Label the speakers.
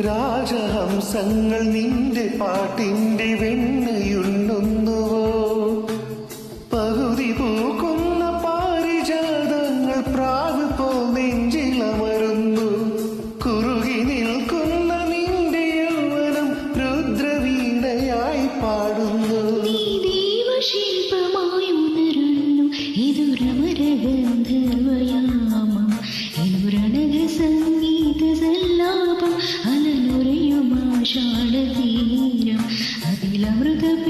Speaker 1: രാജഹംസങ്ങൾ നിന്റെ പാട്ടിന്റെ വെണ്ണയുണ്ണുന്നുവോ? പകുതി പൂക്കുന്ന പാരിജാതങ്ങൾ പ്രാവ് പോ നെഞ്ചിലമരുന്നു. കുറുകി നിൽക്കുന്ന നിന്റെ യൗവനം രുദ്രവീണയായി പാടുന്നു.
Speaker 2: സംഗീത സല്ലാപം അലനുരയുമാഷാഢതീരം അതിലമൃത